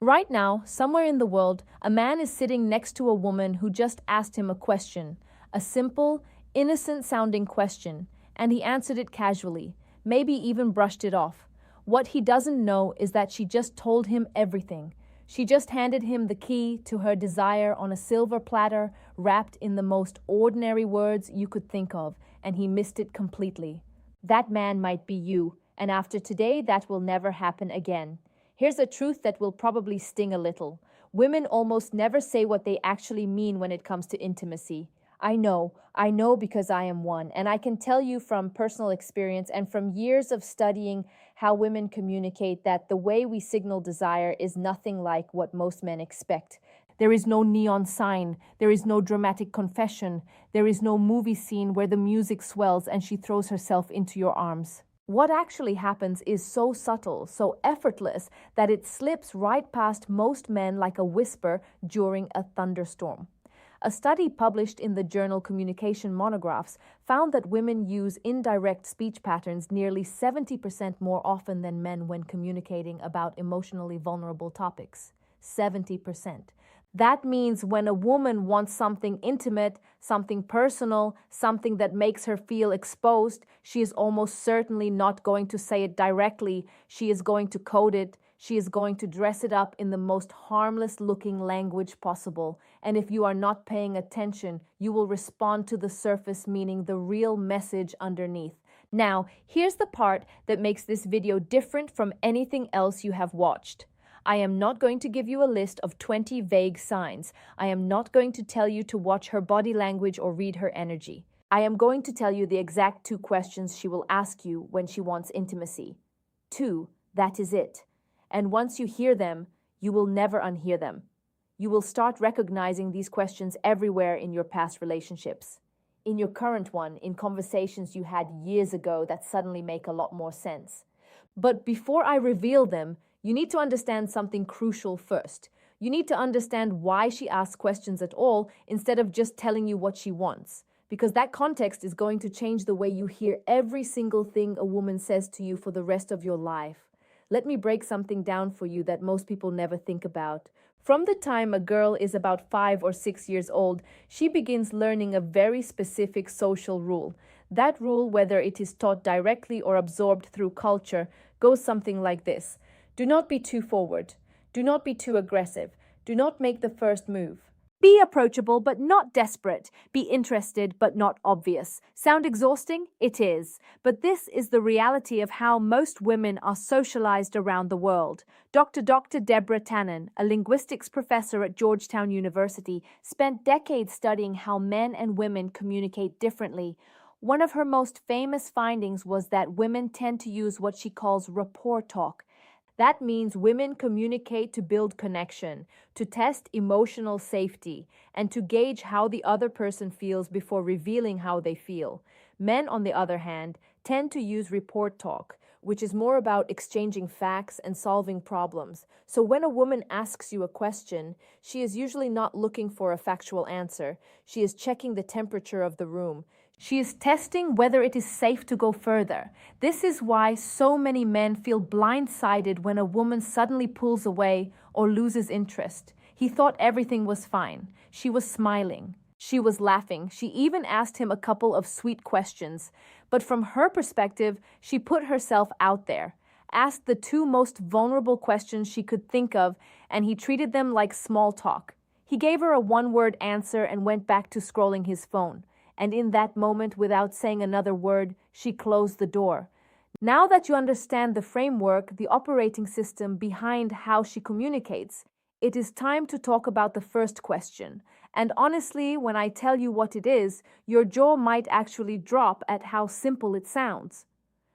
Right now, somewhere in the world, a man is sitting next to a woman who just asked him a question, a simple, innocent-sounding question, and he answered it casually, maybe even brushed it off. What he doesn't know is that she just told him everything. She just handed him the key to her desire on a silver platter, wrapped in the most ordinary words you could think of, and he missed it completely. That man might be you, and after today, that will never happen again. Here's a truth that will probably sting a little. Women almost never say what they actually mean when it comes to intimacy. I know because I am one, and I can tell you from personal experience and from years of studying how women communicate that the way we signal desire is nothing like what most men expect. There is no neon sign, there is no dramatic confession, there is no movie scene where the music swells and she throws herself into your arms. What actually happens is so subtle, so effortless, that it slips right past most men like a whisper during a thunderstorm. A study published in the journal Communication Monographs found that women use indirect speech patterns nearly 70% more often than men when communicating about emotionally vulnerable topics. 70%. That means when a woman wants something intimate, something personal, something that makes her feel exposed, she is almost certainly not going to say it directly. She is going to code it. She is going to dress it up in the most harmless looking language possible. And if you are not paying attention, you will respond to the surface, meaning the real message underneath. Now, here's the part that makes this video different from anything else you have watched. I am not going to give you a list of 20 vague signs. I am not going to tell you to watch her body language or read her energy. I am going to tell you the exact 2 questions she will ask you when she wants intimacy. 2, that is it. And once you hear them, you will never unhear them. You will start recognizing these questions everywhere in your past relationships. In your current one, in conversations you had years ago that suddenly make a lot more sense. But before I reveal them, you need to understand something crucial first. You need to understand why she asks questions at all instead of just telling you what she wants. Because that context is going to change the way you hear every single thing a woman says to you for the rest of your life. Let me break something down for you that most people never think about. From the time a girl is about 5 or 6 years old, she begins learning a very specific social rule. That rule, whether it is taught directly or absorbed through culture, goes something like this. Do not be too forward. Do not be too aggressive. Do not make the first move. Be approachable but not desperate. Be interested but not obvious. Sound exhausting? It is. But this is the reality of how most women are socialized around the world. Dr. Deborah Tannen, a linguistics professor at Georgetown University, spent decades studying how men and women communicate differently. One of her most famous findings was that women tend to use what she calls rapport talk. That means women communicate to build connection, to test emotional safety, and to gauge how the other person feels before revealing how they feel. Men, on the other hand, tend to use report talk, which is more about exchanging facts and solving problems. So when a woman asks you a question, she is usually not looking for a factual answer. She is checking the temperature of the room. She is testing whether it is safe to go further. This is why so many men feel blindsided when a woman suddenly pulls away or loses interest. He thought everything was fine. She was smiling. She was laughing. She even asked him a couple of sweet questions. But from her perspective, she put herself out there, asked the 2 most vulnerable questions she could think of, and he treated them like small talk. He gave her a 1-word answer and went back to scrolling his phone. And in that moment, without saying another word, she closed the door. Now that you understand the framework, the operating system behind how she communicates, it is time to talk about the first question. And honestly, when I tell you what it is, your jaw might actually drop at how simple it sounds.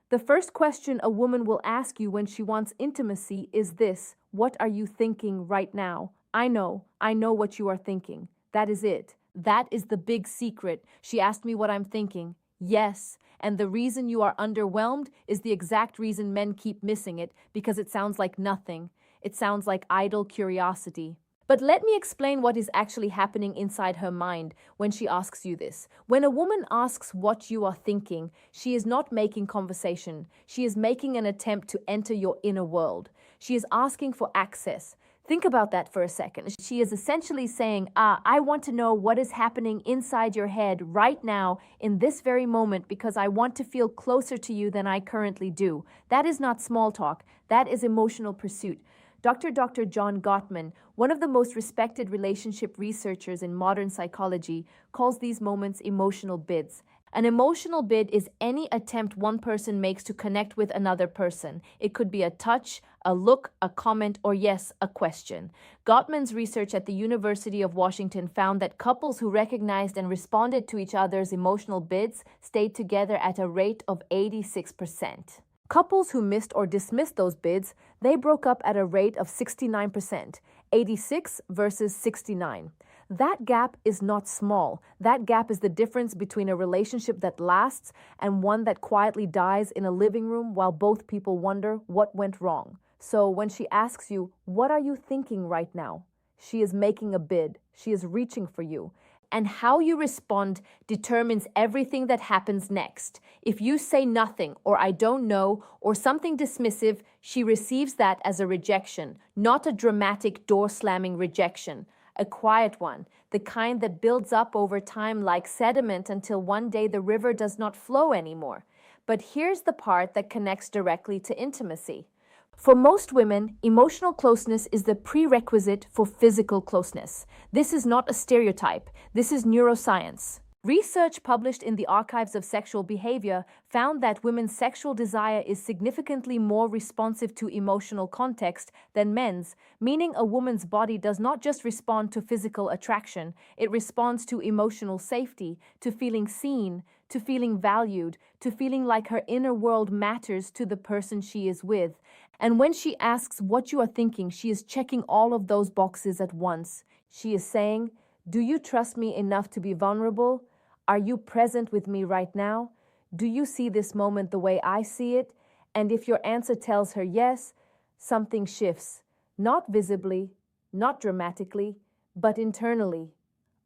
The first question a woman will ask you when she wants intimacy is this: what are you thinking right now? I know what you are thinking. That is it. That is the big secret. She asked me what I'm thinking. Yes, and the reason you are underwhelmed is the exact reason men keep missing it, because it sounds like nothing. It sounds like idle curiosity. But let me explain what is actually happening inside her mind when she asks you this. When a woman asks what you are thinking, she is not making conversation. She is making an attempt to enter your inner world. She is asking for access. Think about that for a second. She is essentially saying, I want to know what is happening inside your head right now in this very moment because I want to feel closer to you than I currently do. That is not small talk. That is emotional pursuit. Dr. John Gottman, one of the most respected relationship researchers in modern psychology, calls these moments emotional bids. An emotional bid is any attempt one person makes to connect with another person. It could be a touch, a look, a comment, or yes, a question. Gottman's research at the University of Washington found that couples who recognized and responded to each other's emotional bids stayed together at a rate of 86%. Couples who missed or dismissed those bids, they broke up at a rate of 69%, 86 versus 69. That gap is not small. That gap is the difference between a relationship that lasts and one that quietly dies in a living room while both people wonder what went wrong. So when she asks you, what are you thinking right now? She is making a bid. She is reaching for you. And how you respond determines everything that happens next. If you say nothing, or I don't know, or something dismissive, she receives that as a rejection, not a dramatic door-slamming rejection. A quiet one, the kind that builds up over time like sediment until one day the river does not flow anymore. But here's the part that connects directly to intimacy. For most women, emotional closeness is the prerequisite for physical closeness. This is not a stereotype. This is neuroscience. Research published in the Archives of Sexual Behavior found that women's sexual desire is significantly more responsive to emotional context than men's, meaning a woman's body does not just respond to physical attraction, it responds to emotional safety, to feeling seen, to feeling valued, to feeling like her inner world matters to the person she is with. And when she asks what you are thinking, she is checking all of those boxes at once. She is saying, do you trust me enough to be vulnerable? Are you present with me right now? Do you see this moment the way I see it? And if your answer tells her yes, something shifts. Not visibly, not dramatically, but internally.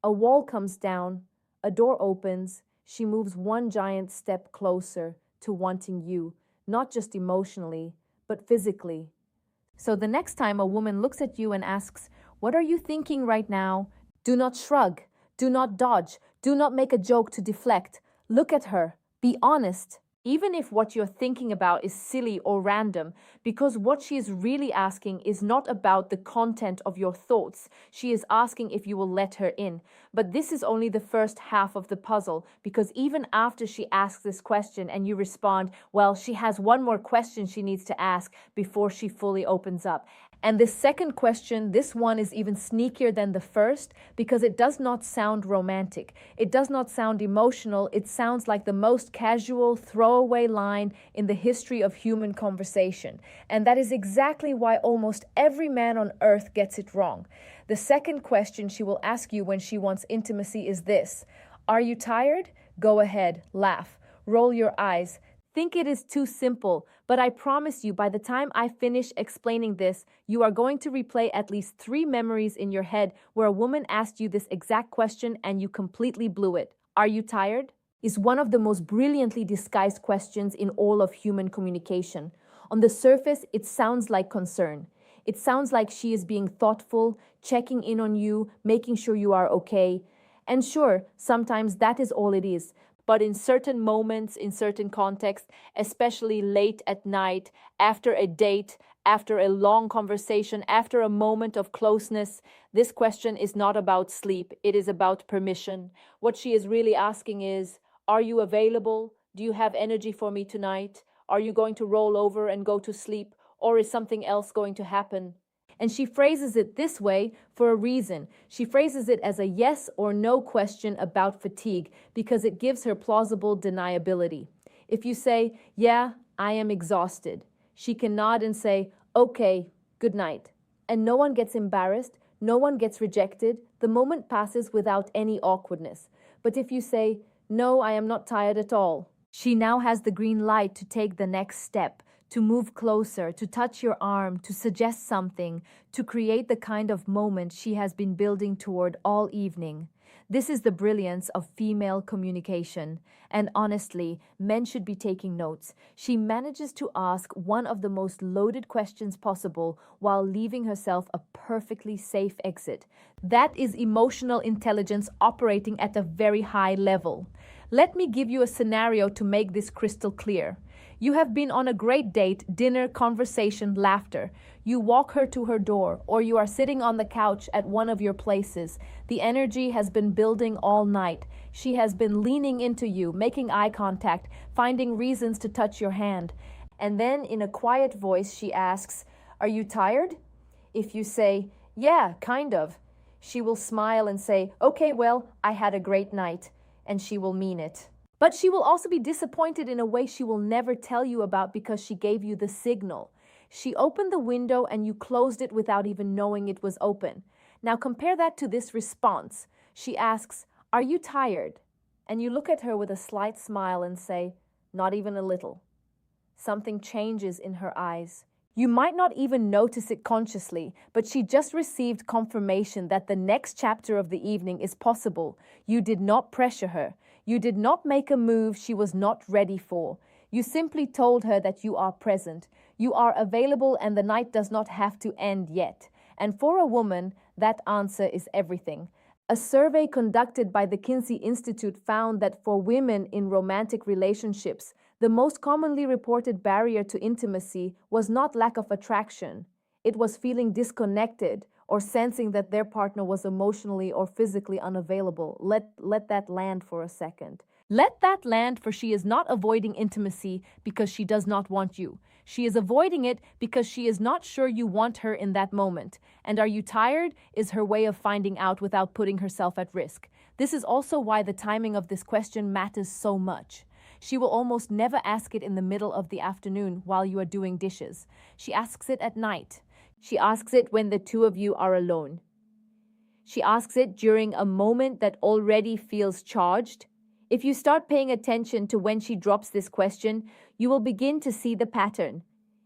A wall comes down, a door opens, she moves one giant step closer to wanting you, not just emotionally, but physically. So the next time a woman looks at you and asks, what are you thinking right now? Do not shrug. Do not dodge. Do not make a joke to deflect. Look at her. Be honest. Even if what you're thinking about is silly or random, because what she is really asking is not about the content of your thoughts. She is asking if you will let her in. But this is only the first half of the puzzle, because even after she asks this question and you respond, well, she has one more question she needs to ask before she fully opens up. And this second question, this one is even sneakier than the first because it does not sound romantic. It does not sound emotional. It sounds like the most casual, throwaway line in the history of human conversation. And that is exactly why almost every man on earth gets it wrong. The second question she will ask you when she wants intimacy is this: are you tired? Go ahead, laugh, roll your eyes. Think it is too simple, but I promise you by the time I finish explaining this, you are going to replay at least 3 memories in your head where a woman asked you this exact question and you completely blew it. Are you tired? Is one of the most brilliantly disguised questions in all of human communication. On the surface, it sounds like concern. It sounds like she is being thoughtful, checking in on you, making sure you are okay. And sure, sometimes that is all it is. But in certain moments, in certain contexts, especially late at night, after a date, after a long conversation, after a moment of closeness, this question is not about sleep. It is about permission. What she is really asking is, are you available? Do you have energy for me tonight? Are you going to roll over and go to sleep? Or is something else going to happen? And she phrases it this way for a reason. She phrases it as a yes or no question about fatigue because it gives her plausible deniability. If you say, yeah, I am exhausted, she can nod and say, okay, good night. And no one gets embarrassed, no one gets rejected, the moment passes without any awkwardness. But if you say, no, I am not tired at all, she now has the green light to take the next step, to move closer, to touch your arm, to suggest something, to create the kind of moment she has been building toward all evening. This is the brilliance of female communication. And honestly, men should be taking notes. She manages to ask one of the most loaded questions possible while leaving herself a perfectly safe exit. That is emotional intelligence operating at a very high level. Let me give you a scenario to make this crystal clear. You have been on a great date, dinner, conversation, laughter. You walk her to her door, or you are sitting on the couch at one of your places. The energy has been building all night. She has been leaning into you, making eye contact, finding reasons to touch your hand. And then, in a quiet voice, she asks, "Are you tired?" If you say, "Yeah, kind of," she will smile and say, "Okay, well, I had a great night." And she will mean it. But she will also be disappointed in a way she will never tell you about because she gave you the signal. She opened the window and you closed it without even knowing it was open. Now compare that to this response. She asks, "Are you tired?" And you look at her with a slight smile and say, "Not even a little." Something changes in her eyes. You might not even notice it consciously, but she just received confirmation that the next chapter of the evening is possible. You did not pressure her. You did not make a move she was not ready for. You simply told her that you are present. You are available and the night does not have to end yet. And for a woman, that answer is everything. A survey conducted by the Kinsey Institute found that for women in romantic relationships, the most commonly reported barrier to intimacy was not lack of attraction. It was feeling disconnected or sensing that their partner was emotionally or physically unavailable. Let that land for a second. Let that land, for she is not avoiding intimacy because she does not want you. She is avoiding it because she is not sure you want her in that moment. And "are you tired?" is her way of finding out without putting herself at risk. This is also why the timing of this question matters so much. She will almost never ask it in the middle of the afternoon while you are doing dishes. She asks it at night. She asks it when the two of you are alone. She asks it during a moment that already feels charged. If you start paying attention to when she drops this question, you will begin to see the pattern.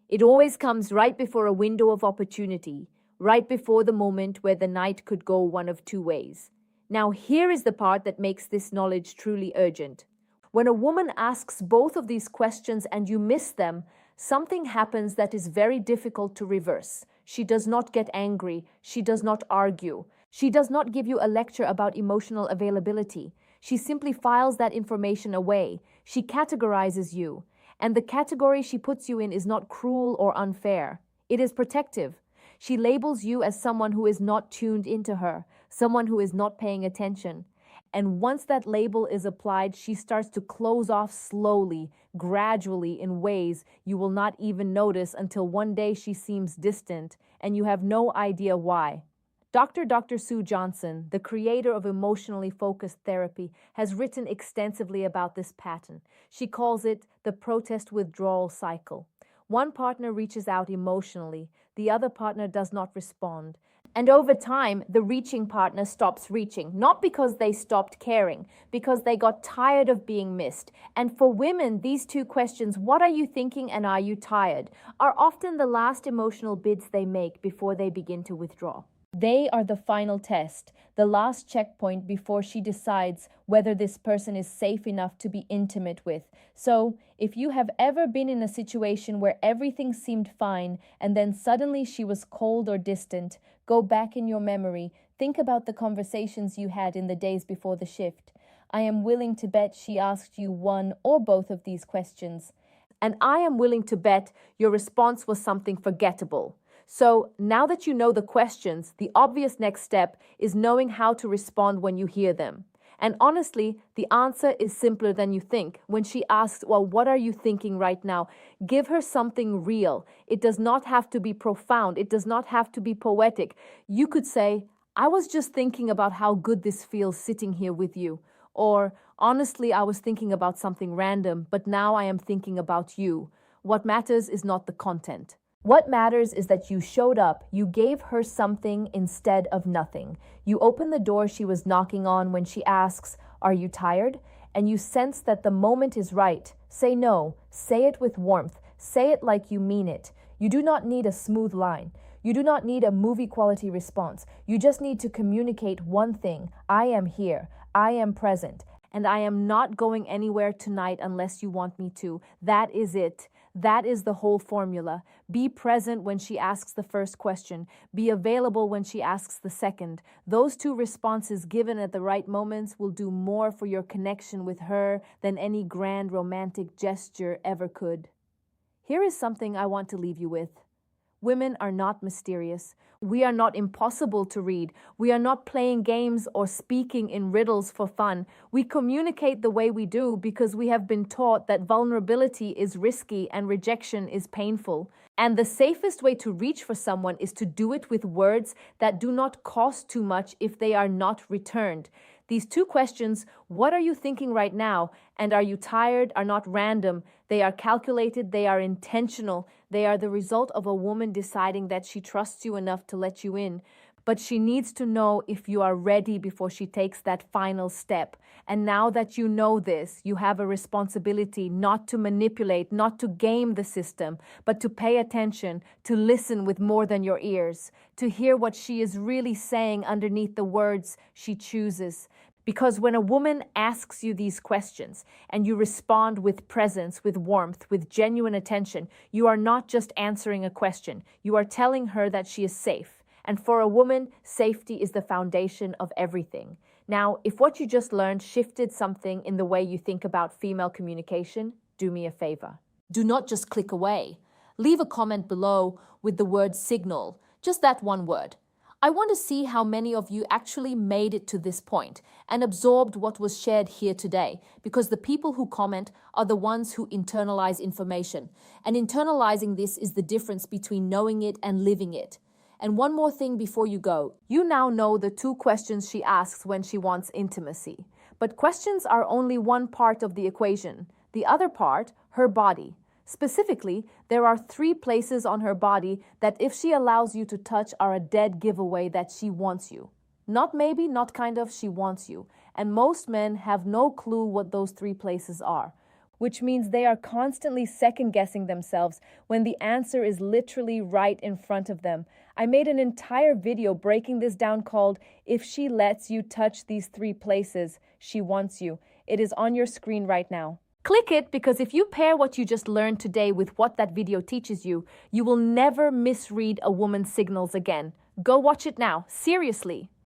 It always comes right before a window of opportunity, right before the moment where the night could go one of two ways. Now, here is the part that makes this knowledge truly urgent. When a woman asks both of these questions and you miss them, something happens that is very difficult to reverse. She does not get angry. She does not argue. She does not give you a lecture about emotional availability. She simply files that information away. She categorizes you. And the category she puts you in is not cruel or unfair. It is protective. She labels you as someone who is not tuned into her, someone who is not paying attention. And once that label is applied, she starts to close off slowly, gradually, in ways you will not even notice until one day she seems distant and you have no idea why. Dr. Sue Johnson, the creator of emotionally focused therapy, has written extensively about this pattern. She calls it the protest withdrawal cycle. One partner reaches out emotionally, the other partner does not respond. And over time, the reaching partner stops reaching, not because they stopped caring, because they got tired of being missed. And for women, these two questions, "What are you thinking?" and "Are you tired?" are often the last emotional bids they make before they begin to withdraw. They are the final test, the last checkpoint before she decides whether this person is safe enough to be intimate with. So, if you have ever been in a situation where everything seemed fine and then suddenly she was cold or distant, go back in your memory, think about the conversations you had in the days before the shift. I am willing to bet she asked you one or both of these questions. And I am willing to bet your response was something forgettable. So now that you know the questions, the obvious next step is knowing how to respond when you hear them. And honestly, the answer is simpler than you think. When she asks, "Well, what are you thinking right now?" give her something real. It does not have to be profound. It does not have to be poetic. You could say, "I was just thinking about how good this feels sitting here with you." Or, "Honestly, I was thinking about something random, but now I am thinking about you." What matters is not the content. What matters is that you showed up, you gave her something instead of nothing. You opened the door she was knocking on when she asks, "Are you tired?" And you sense that the moment is right. Say no, say it with warmth, say it like you mean it. You do not need a smooth line. You do not need a movie quality response. You just need to communicate one thing: I am here, I am present, and I am not going anywhere tonight unless you want me to. That is it. That is the whole formula. Be present when she asks the first question. Be available when she asks the second. Those two responses given at the right moments will do more for your connection with her than any grand romantic gesture ever could. Here is something I want to leave you with. Women are not mysterious. We are not impossible to read. We are not playing games or speaking in riddles for fun. We communicate the way we do because we have been taught that vulnerability is risky and rejection is painful. And the safest way to reach for someone is to do it with words that do not cost too much if they are not returned. These two questions, what are you thinking right now, and are you tired, are not random. They are calculated, they are intentional. They are the result of a woman deciding that she trusts you enough to let you in. But she needs to know if you are ready before she takes that final step. And now that you know this, you have a responsibility not to manipulate, not to game the system, but to pay attention, to listen with more than your ears, to hear what she is really saying underneath the words she chooses. Because when a woman asks you these questions and you respond with presence, with warmth, with genuine attention, you are not just answering a question. You are telling her that she is safe. And for a woman, safety is the foundation of everything. Now, if what you just learned shifted something in the way you think about female communication, do me a favor. Do not just click away. Leave a comment below with the word signal, just that one word. I want to see how many of you actually made it to this point and absorbed what was shared here today, because the people who comment are the ones who internalize information. And internalizing this is the difference between knowing it and living it. And one more thing before you go. You now know the two questions she asks when she wants intimacy. But questions are only one part of the equation. The other part, her body. Specifically, there are 3 places on her body that if she allows you to touch are a dead giveaway that she wants you. Not maybe, not kind of, she wants you. And most men have no clue what those 3 places are, which means they are constantly second-guessing themselves when the answer is literally right in front of them. I made an entire video breaking this down called "If She Lets You Touch These 3 Places, She Wants You." It is on your screen right now. Click it, because if you pair what you just learned today with what that video teaches you, you will never misread a woman's signals again. Go watch it now. Seriously.